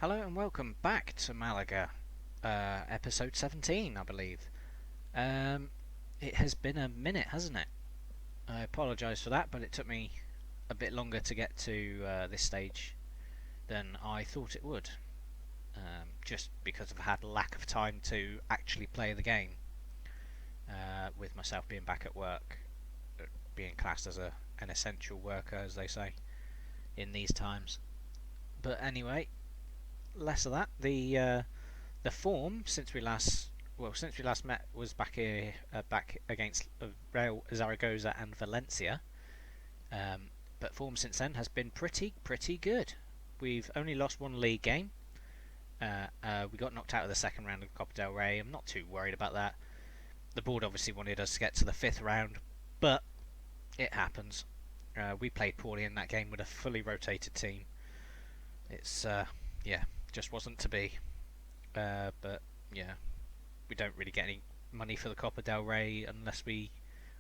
Hello and welcome back to Malaga, episode 17, I believe. Um, it has been a minute, hasn't it? I apologise for that, but it took me a bit longer to get to this stage than I thought it would. Just because I've had lack of time to actually play the game, with myself being back at work, being classed as an essential worker, as they say, in these times. But anyway, less of that. The form since we last met was back against Real Zaragoza and Valencia. But form since then has been pretty good. We've only lost one league game. We got knocked out of the second round of Copa del Rey. I'm not too worried about that. The board obviously wanted us to get to the fifth round, but it happens. We played poorly in that game with a fully rotated team. It's just wasn't to be. But yeah, we don't really get any money for the Copa del Rey unless we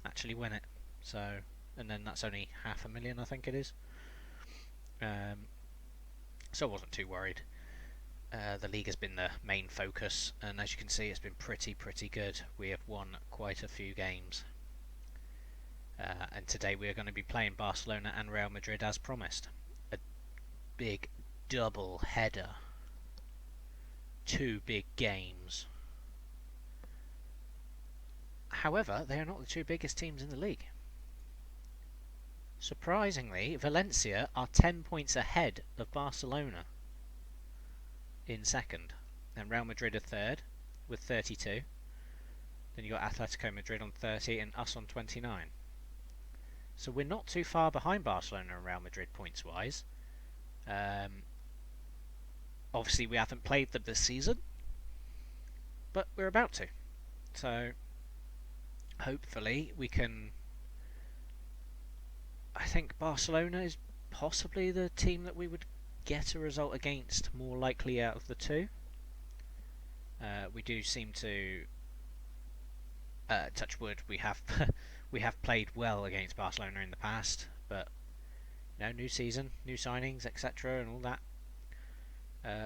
actually win it. So, and then that's only $500,000, I think it is. So I wasn't too worried. The league has been the main focus, and as you can see, it's been pretty good. We have won quite a few games. And today we are going to be playing Barcelona and Real Madrid as promised. A big double header. Two big games. However, they are not the two biggest teams in the league. Surprisingly, Valencia are 10 points ahead of Barcelona in second, and Real Madrid are third with 32. Then you got Atletico Madrid on 30 and us on 29. So we're not too far behind Barcelona and Real Madrid points wise. Obviously we haven't played them this season, but we're about to. So hopefully we can. I think Barcelona is possibly the team that we would get a result against more likely out of the two. We do seem to touch wood. We have we have played well against Barcelona in the past, but new season, new signings, etc., and all that.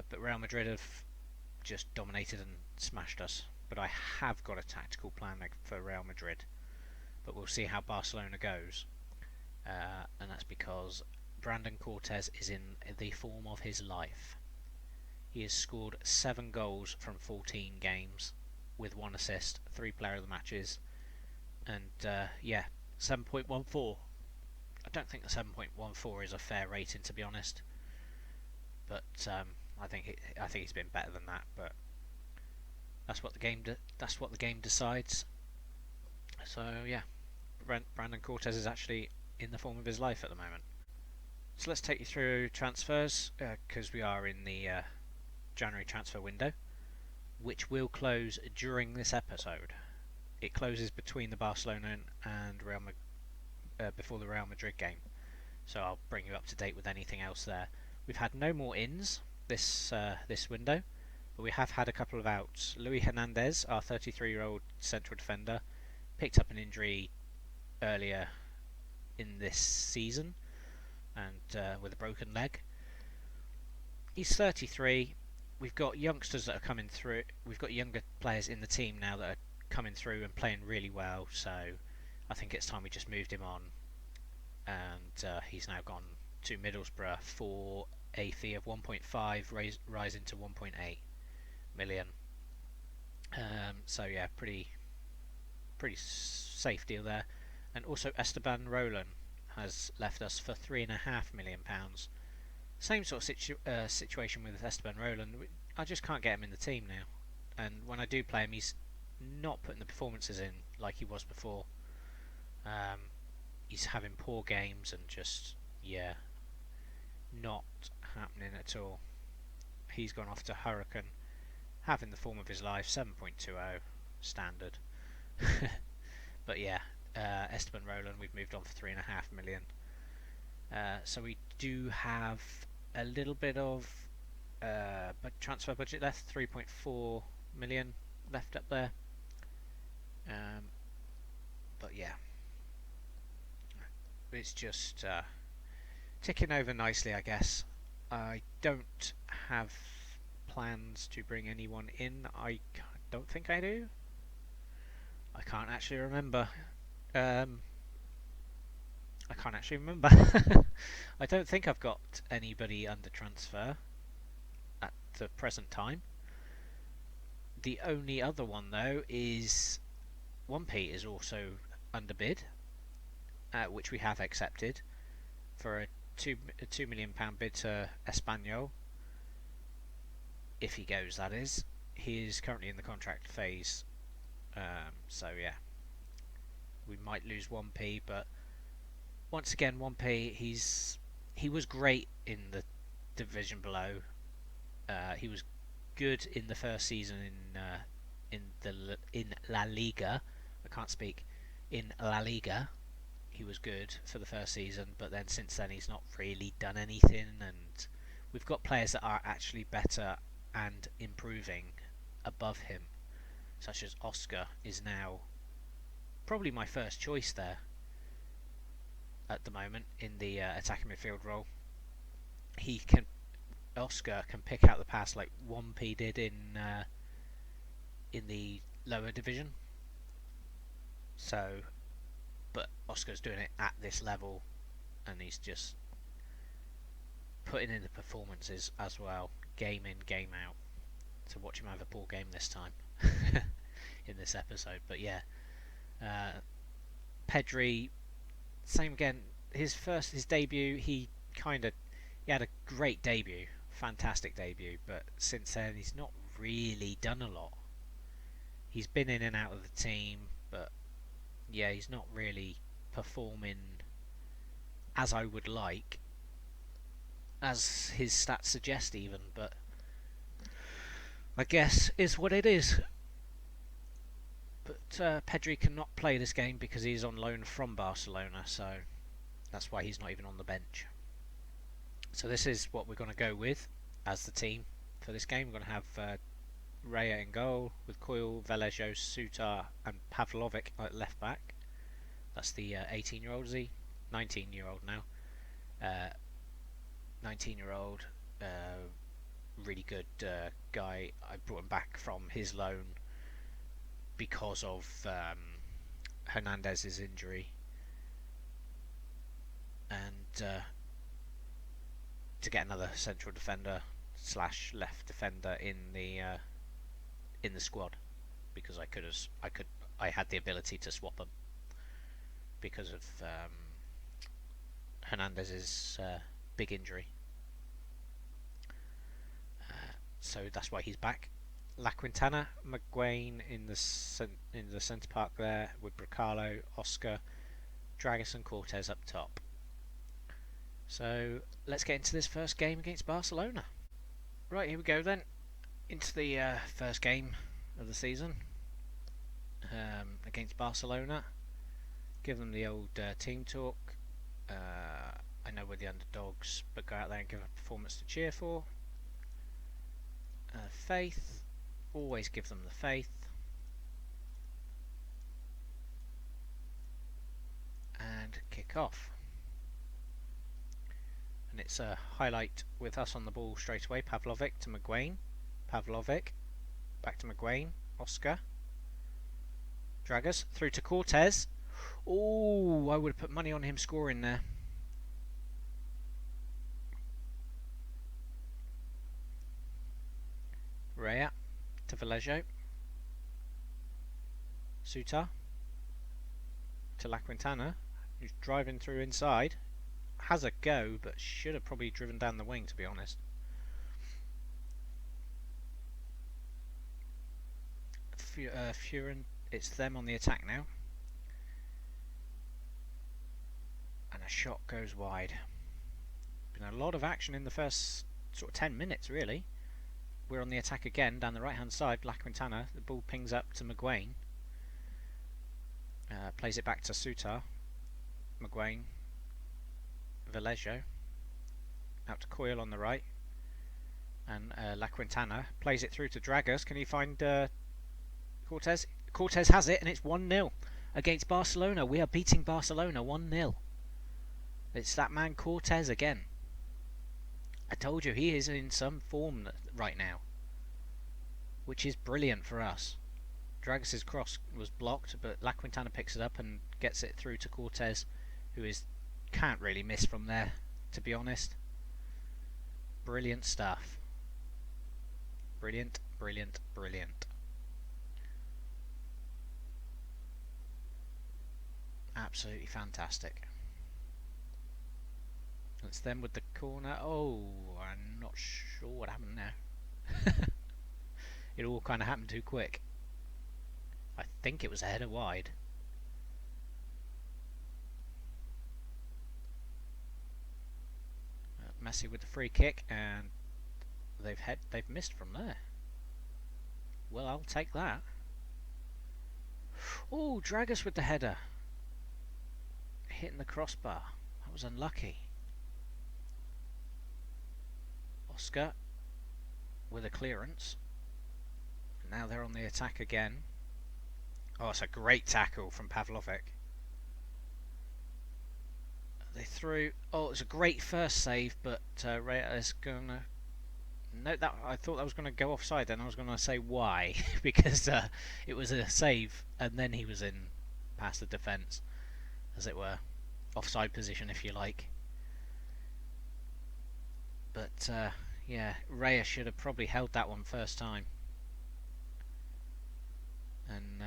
But Real Madrid have just dominated and smashed us. But I have got a tactical plan for Real Madrid. But we'll see how Barcelona goes. And that's because Brandon Cortés is in the form of his life. He has scored 7 goals from 14 games with 1 assist, 3 player of the matches. And 7.14. I don't think the 7.14 is a fair rating, to be honest. But I think he's been better than that. But that's what the game decides. So yeah, Brandon Cortés is actually in the form of his life at the moment. So let's take you through transfers because we are in the January transfer window, which will close during this episode. It closes between the Barcelona and before the Real Madrid game. So I'll bring you up to date with anything else there. We've had no more ins this window, but we have had a couple of outs. Luis Hernandez, our 33-year-old central defender, picked up an injury earlier in this season and with a broken leg. He's 33. We've got youngsters that are coming through. We've got younger players in the team now that are coming through and playing really well, so I think it's time we just moved him on, and he's now gone to Middlesbrough for a fee of 1.5 rising to 1.8 million. So yeah, pretty safe deal there. And also Esteban Roland has left us for £3.5 million. Same sort of situation with Esteban Roland. I just can't get him in the team now, and when I do play him, he's not putting the performances in like he was before. He's having poor games and just not happening at all. He's gone off to Hurricane, having the form of his life, 7.20 standard. But yeah, Esteban Roland, we've moved on for £3.5 million. So we do have a little bit of transfer budget left, 3.4 million left up there. But yeah, it's just ticking over nicely, I guess. I don't have plans to bring anyone in. Don't think I do. I can't actually remember. I can't actually remember. I don't think I've got anybody under transfer at the present time. The only other one though is 1P is also under bid, which we have accepted for a £2 million bid to Espanyol. If he goes, that is. He is currently in the contract phase, so yeah, we might lose 1P, but once again, 1P, he was great in the division below. He was good in the first season in La Liga. I can't speak. In La Liga, he was good for the first season, but then since then he's not really done anything. And we've got players that are actually better and improving above him, such as Oscar is now probably my first choice there at the moment in the attacking midfield role. Oscar can pick out the pass like 1P did in the lower division. So, but Oscar's doing it at this level, and he's just putting in the performances as well, game in, game out. To watch him have a poor game this time in this episode. But yeah, Pedri, same again. His debut, he had a great debut, fantastic debut, but since then he's not really done a lot. He's been in and out of the team, but yeah, he's not really performing as I would like, as his stats suggest even, but I guess is what it is. But Pedri cannot play this game because he's on loan from Barcelona, so that's why he's not even on the bench. So this is what we're going to go with as the team for this game. We're going to have Rea in goal with Coyle, Velejo, Sutar and Pavlovic at left back. That's the 18-year-old, is he? 19-year-old now. 19-year-old, really good guy. I brought him back from his loan because of Hernandez's injury, and to get another central defender / left defender in the squad, because I had the ability to swap them because of Hernandez's big injury. So that's why he's back. La Quintana, McGuane in the centre park there with Bracalo, Oscar, Dragus and Cortez up top. So let's get into this first game against Barcelona. Right, here we go then, into the first game of the season against Barcelona. Give them the old team talk. I know we're the underdogs, but go out there and give a performance to cheer for. Faith, always give them the faith. And kick off. And it's a highlight with us on the ball straight away. Pavlovic to McGuane. Pavlovic, back to McGuane. Oscar. Dragus, through to Cortez. Oh, I would have put money on him scoring there. Rea to Velejo. Sutar to La Quintana, who's driving through inside. Has a go, but should have probably driven down the wing, to be honest. Furin, it's them on the attack now. And a shot goes wide. Been a lot of action in the first sort of 10 minutes, really. We're on the attack again, down the right-hand side. La Quintana, the ball pings up to McGuane. Plays it back to Sutar. McGuane. Velejo. Out to Coyle on the right. And La Quintana plays it through to Dragus. Can he find Cortez? Cortez has it, and it's 1-0 against Barcelona. We are beating Barcelona 1-0. It's that man Cortez again. I told you, he is in some form right now. which is brilliant for us. Dragas' cross was blocked, but La Quintana picks it up and gets it through to Cortez, who can't really miss from there, to be honest. Brilliant stuff. Brilliant, brilliant, brilliant. Absolutely fantastic. It's them with the corner. Oh, I'm not sure what happened now. It all kind of happened too quick. I think it was a header wide. Messi with the free kick, and they've missed from there. Well, I'll take that. Oh, Dragas with the header. Hitting the crossbar. That was unlucky. Oscar with a clearance. Now they're on the attack again. Oh, it's a great tackle from Pavlovic. They threw. Oh, it's a great first save, but Rea is gonna. No, that I thought that was gonna go offside. Then I was gonna say why, because it was a save, and then he was in past the defence, as it were, offside position, if you like. But yeah, Rea should have probably held that one first time. And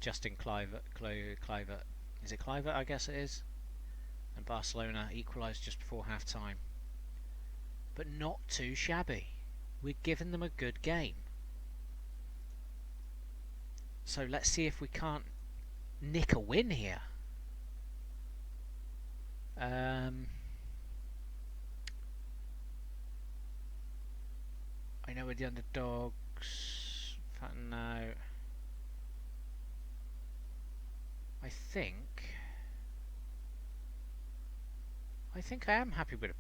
Justin Kluivert, is it Kluivert? I guess it is. And Barcelona equalised just before half time. But not too shabby. We're giving them a good game. So let's see if we can't nick a win here. I know we're the underdogs. No. I think I am happy with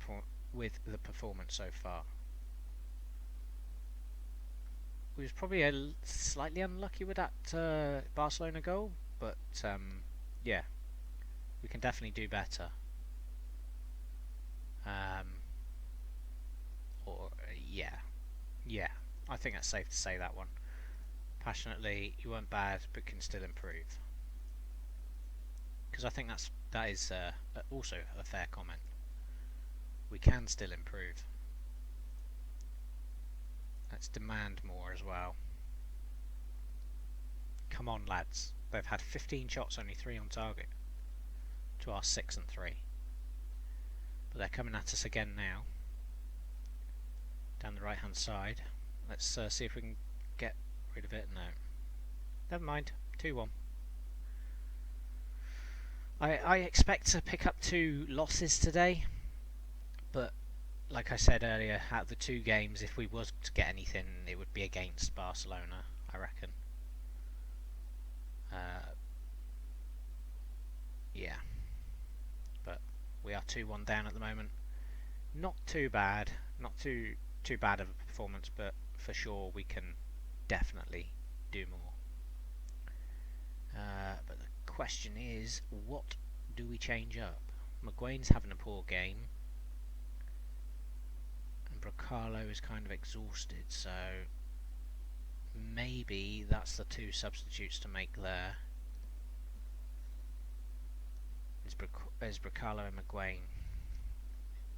the performance so far. We was probably slightly unlucky with that Barcelona goal, but yeah, we can definitely do better. Yeah, I think that's safe to say that one. Passionately, you weren't bad, but can still improve. Because I think that is also a fair comment. We can still improve. Let's demand more as well. Come on, lads. They've had 15 shots, only 3 on target. To our 6 and 3. But they're coming at us again now. Down the right hand side. Let's see if we can get rid of it. No. Never mind. 2-1. I expect to pick up 2 losses today. But like I said earlier, out of the 2 games, if we was to get anything, it would be against Barcelona, I reckon. Yeah. But we are 2-1 down at the moment. Not too bad. Not too bad of a performance, but for sure we can definitely do more. But the question is, what do we change up? Maguine's having a poor game. And Bracalo is kind of exhausted, so maybe that's the 2 substitutes to make there. Is Bracalo and Maguine.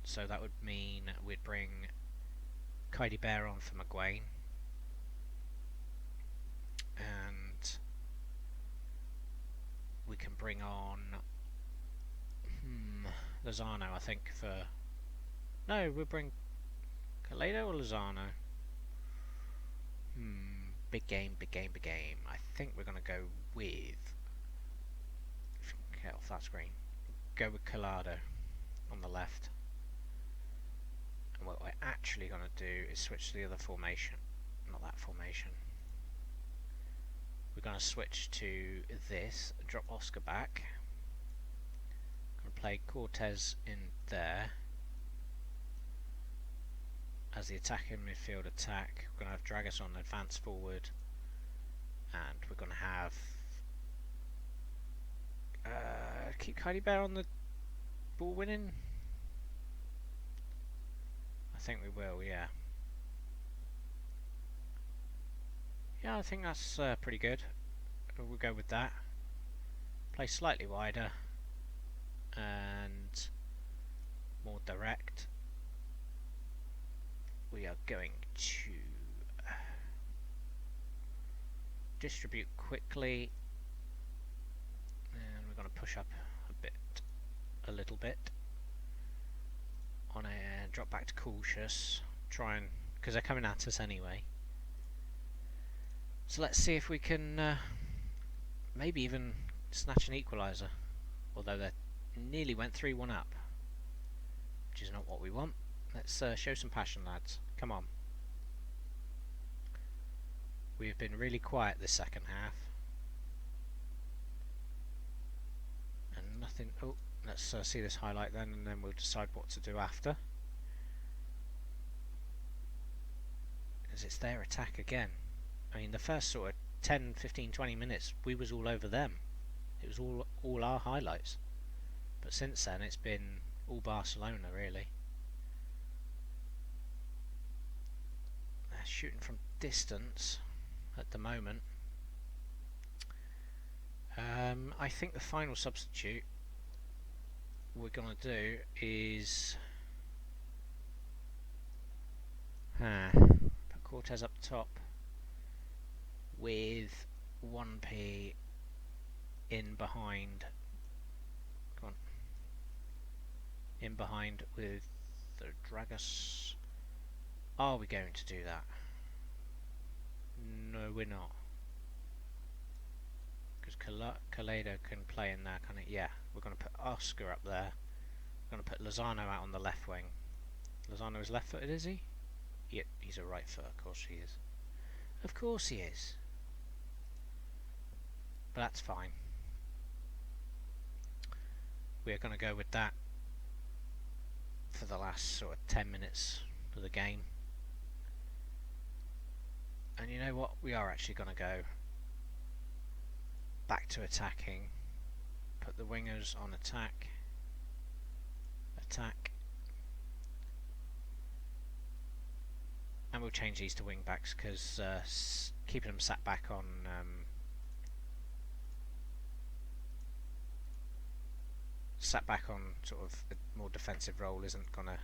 So that would mean we'd bring Kaidi Bear on for Maguine. And we can bring on Lozano, I think, for... No, we'll bring Calado or Lozano? Big game, big game, big game. I think we're going to go with... Get off that screen. Go with Calado on the left. And what we're actually going to do is switch to the other formation. Not that formation. We're going to switch to this, drop Oscar back. Going to play Cortez in there as the attacking midfield attack. We're going to have Dragas on advance forward, and we're going to have keep Kaidi Bear on the ball winning. I think we will, yeah. Yeah, I think that's pretty good. We'll go with that. Play slightly wider and more direct. We are going to distribute quickly, and we're going to push up a little bit on a drop back to cautious, try and, because they're coming at us anyway. So let's see if we can maybe even snatch an equaliser, although they nearly went 3-1 up, which is not what we want. Let's show some passion, lads. Come on. We've been really quiet this second half. And nothing... Oh, let's see this highlight then, and then we'll decide what to do after. As it's their attack again. I mean, the first sort of 10, 15, 20 minutes, we was all over them. It was all our highlights. But since then, it's been all Barcelona, really. They're shooting from distance at the moment. I think the final substitute we're going to do is put Cortez up top with 1P in behind. Come on. In behind with the Dragus. Are we going to do that? No, we're not. Because Calado can play in there, can it? Yeah, we're going to put Oscar up there. We're going to put Lozano out on the left wing. Lozano is left-footed, is he? Yep, he's a right foot, of course he is. Of course he is. But that's fine. We're going to go with that for the last sort of 10 minutes of the game. And you know what? We are actually going to go back to attacking. Put the wingers on attack. Attack. And we'll change these to wing backs because keeping them sat back on sort of a more defensive role isn't going to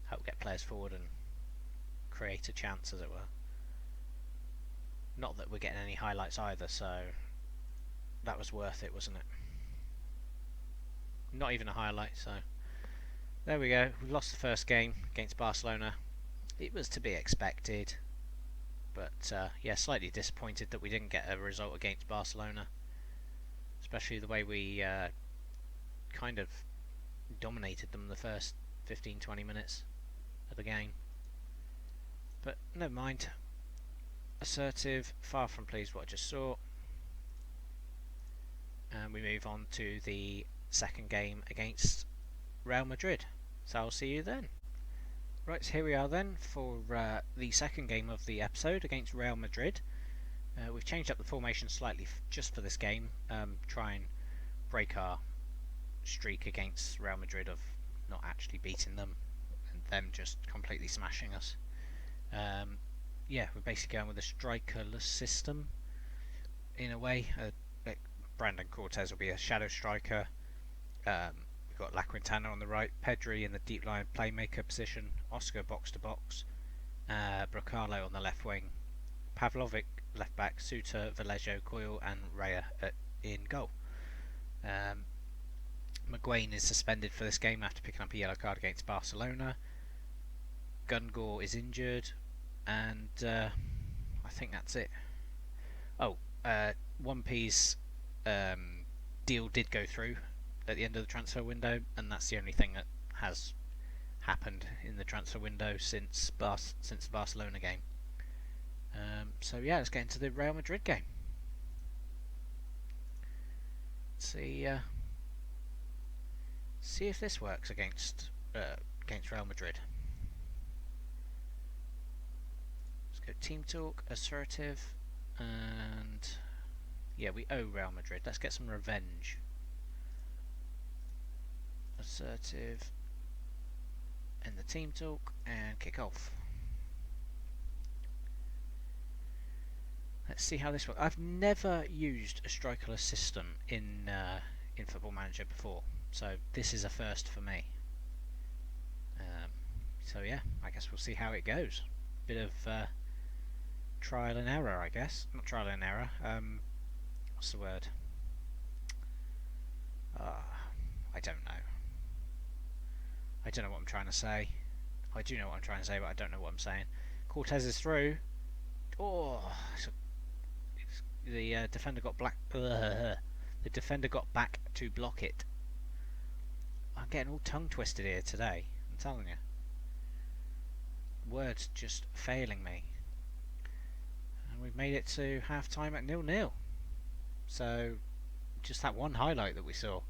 help get players forward and create a chance, as it were. Not that we're getting any highlights either, so that was worth it, wasn't it? Not even a highlight, so there we go. We've lost the first game against Barcelona. It was to be expected, but yeah, slightly disappointed that we didn't get a result against Barcelona, especially the way we kind of dominated them the first 15-20 minutes of the game. But never mind. Assertive, far from pleased what I just saw. And we move on to the second game against Real Madrid. So I'll see you then. Right, so here we are then for the second game of the episode against Real Madrid. We've changed up the formation slightly just for this game. Try and break our streak against Real Madrid of not actually beating them and them just completely smashing us. Yeah, we're basically going with a strikerless system in a way. Brandon Cortez will be a shadow striker. We've got La Quintana on the right, Pedri in the deep line playmaker position, Oscar box to box, Bracalo on the left wing, Pavlovic left back, Suter, Vallejo, Coyle and Raya in goal. Maguire is suspended for this game after picking up a yellow card against Barcelona. Gungor is injured, and I think that's it. Oh, 1P's deal did go through at the end of the transfer window, and that's the only thing that has happened in the transfer window since the Barcelona game. So yeah, let's get into the Real Madrid game. See if this works against Real Madrid. Let's go team talk, assertive, and yeah, we owe Real Madrid. Let's get some revenge. Assertive, end the team talk, and kick off. Let's see how this works. I've never used a strikerless system in Football Manager before, so this is a first for me. So yeah, I guess we'll see how it goes. Bit of trial and error, I guess. Not trial and error. What's the word? I don't know. I don't know what I'm trying to say. I do know what I'm trying to say, but I don't know what I'm saying. Cortez is through. Oh, the defender got the defender got back to block it. I'm getting all tongue twisted here today. I'm telling you. Words just failing me. And we've made it to half time at 0-0. So just that one highlight that we saw,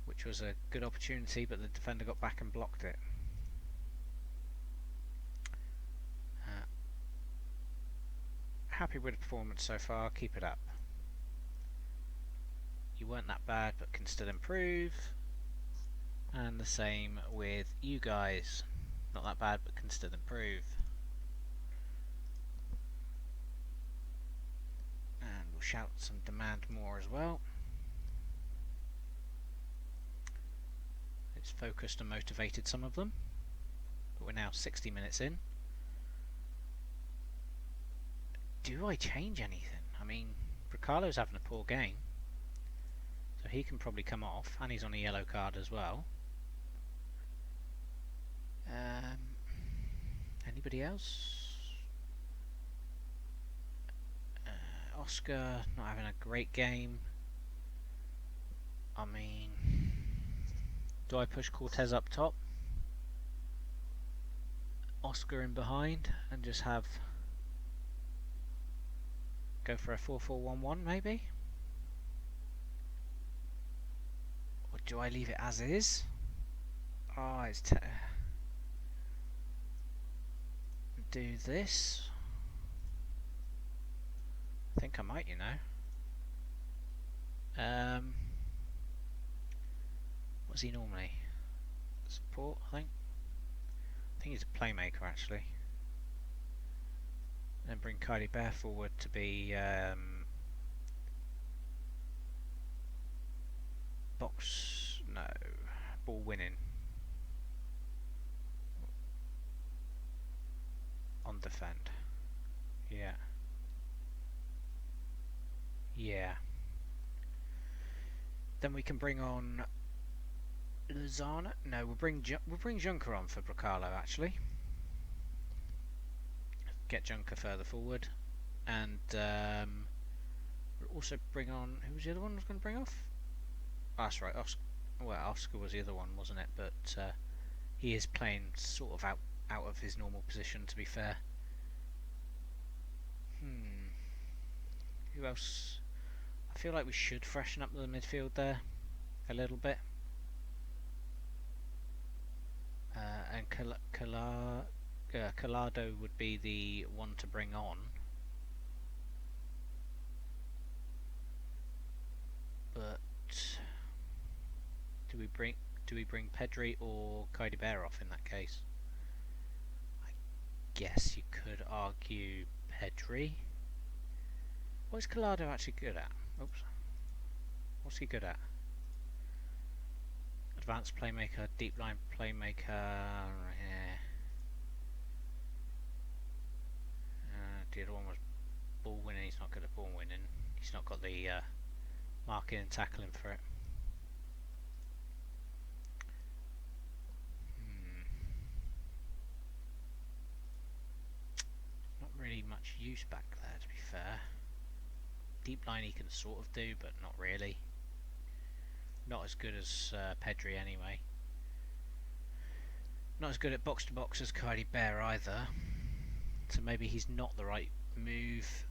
which was a good opportunity, but the defender got back and blocked it. Happy with the performance so far, keep it up. You weren't that bad, but can still improve. And the same with you guys. Not that bad, but can still improve. And we'll shout some demand more as well. It's focused and motivated some of them. But we're now 60 minutes in. Do I change anything? I mean, Bricalo's having a poor game, so he can probably come off, and he's on a yellow card as well. Anybody else? Oscar not having a great game. I mean, do I push Cortez up top, Oscar in behind, and just have go for a 4-4-1-1 maybe? Or do I leave it as is? Oh, it's do this. I think I might, you know. What's he normally? Support, I think. I think he's a playmaker actually. And then bring Kylie Bear forward to be ball winning on defend. Yeah. Then we can bring on Lozana. No, we'll bring Junker on for Bricalo actually. Get Junker further forward, and we'll also bring on, who was the other one I was going to bring off? Oh, that's right, Oscar. Well, Oscar was the other one, wasn't it? But he is playing sort of out of his normal position, to be fair. Who else? I feel like we should freshen up the midfield there a little bit. And Collado would be the one to bring on. But do we bring Pedri or Kylie Bear off in that case? I guess you could argue Pedri. What is Collado actually good at? Oops. What's he good at? Advanced playmaker, deep line playmaker. Yeah. The other one was ball winning. He's not good at ball winning. He's not got the marking and tackling for it. Not really much use back there, to be fair. Deep line he can sort of do, but not really. Not as good as Pedri anyway. Not as good at box to box as Kylie Bear either. So maybe he's not the right move.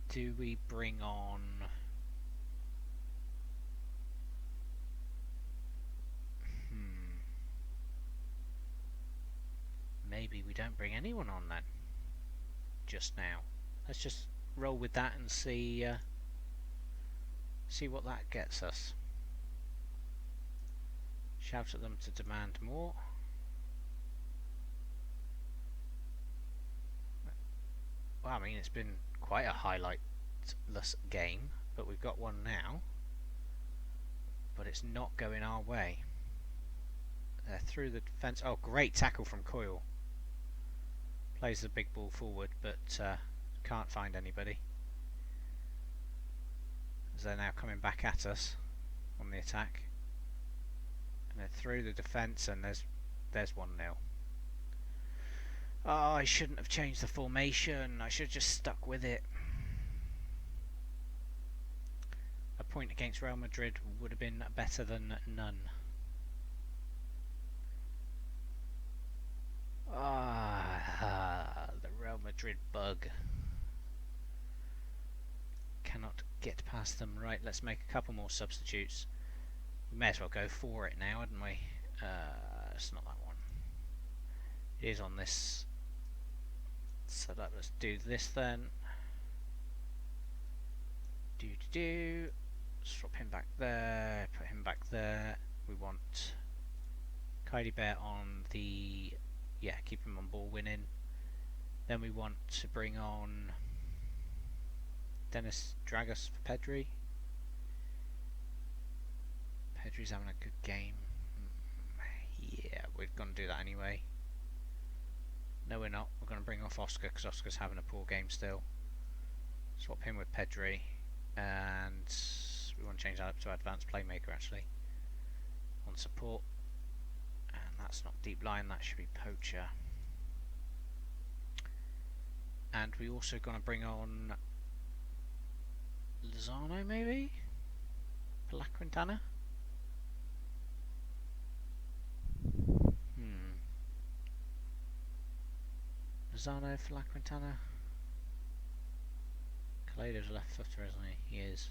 Do we bring on maybe we don't bring anyone on then just now. Let's just roll with that and see what that gets us. Shout at them to demand more. Well, I mean, it's been quite a highlightless game, but we've got one now. But it's not going our way. Through the defence. Oh, great tackle from Coyle. Plays the big ball forward, but can't find anybody. As they're now coming back at us on the attack. And they're through the defence, and there's 1-0. Oh, I shouldn't have changed the formation. I should have just stuck with it. A point against Real Madrid would have been better than none. The Real Madrid bug. Cannot get past them. Right, let's make a couple more substitutes. We may as well go for it now, hadn't we? It's not that one. It is on this. So let's do this then. Swap him back there, put him back there. We want Kylie Bear on the... yeah, keep him on ball winning. Then we want to bring on Dennis Dragas for Pedri. Pedri's having a good game. Yeah, we're going to do that anyway. No, we're not. We're going to bring off Oscar because Oscar's having a poor game still. Swap him with Pedri. And we want to change that up to advanced playmaker actually. On support. And that's not deep line, that should be poacher. And we also going to bring on Lozano maybe? For La Quintana? Lozano for La Quintana. Calado's a left footer, isn't he? He is.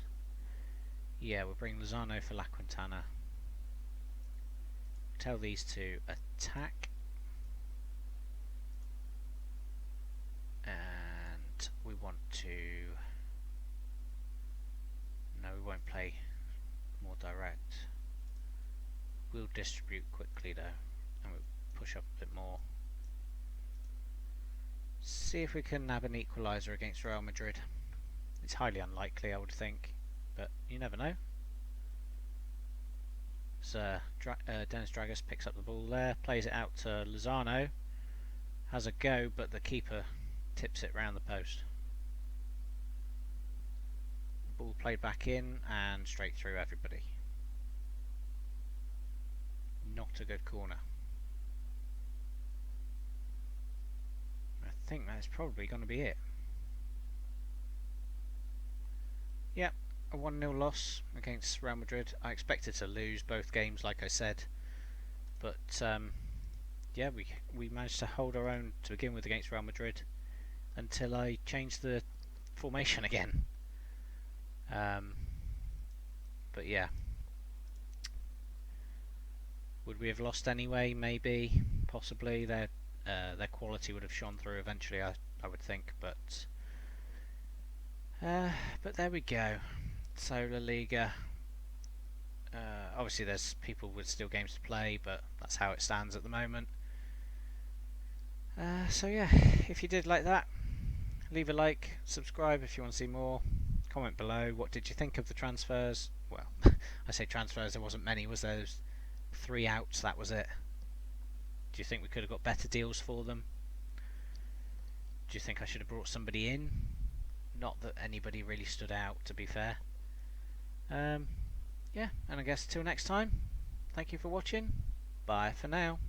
Yeah, we'll bring Lozano for La Quintana. Tell these to attack. And we want to... no, we won't play more direct. We'll distribute quickly though, and we'll push up a bit more. See if we can nab an equaliser against Real Madrid. It's highly unlikely, I would think, but you never know. So Dennis Dragas picks up the ball there, plays it out to Lozano, has a go, but the keeper tips it round the post. Ball played back in and straight through everybody. Not a good corner. I think that's probably going to be it. Yep, a 1-0 loss against Real Madrid. I expected to lose both games, like I said, but yeah, we managed to hold our own to begin with against Real Madrid until I changed the formation again. But yeah, would we have lost anyway? Maybe, possibly. Their quality would have shone through eventually, I would think, but there we go. So La Liga, obviously there's people with still games to play, but that's how it stands at the moment. So yeah, if you did like that, leave a like, subscribe if you want to see more, comment below. What did you think of the transfers? Well, I say transfers, there wasn't many, was there? There's 3 outs, that was it. Do you think we could have got better deals for them? Do you think I should have brought somebody in? Not that anybody really stood out, to be fair. Yeah, and I guess till next time, thank you for watching. Bye for now.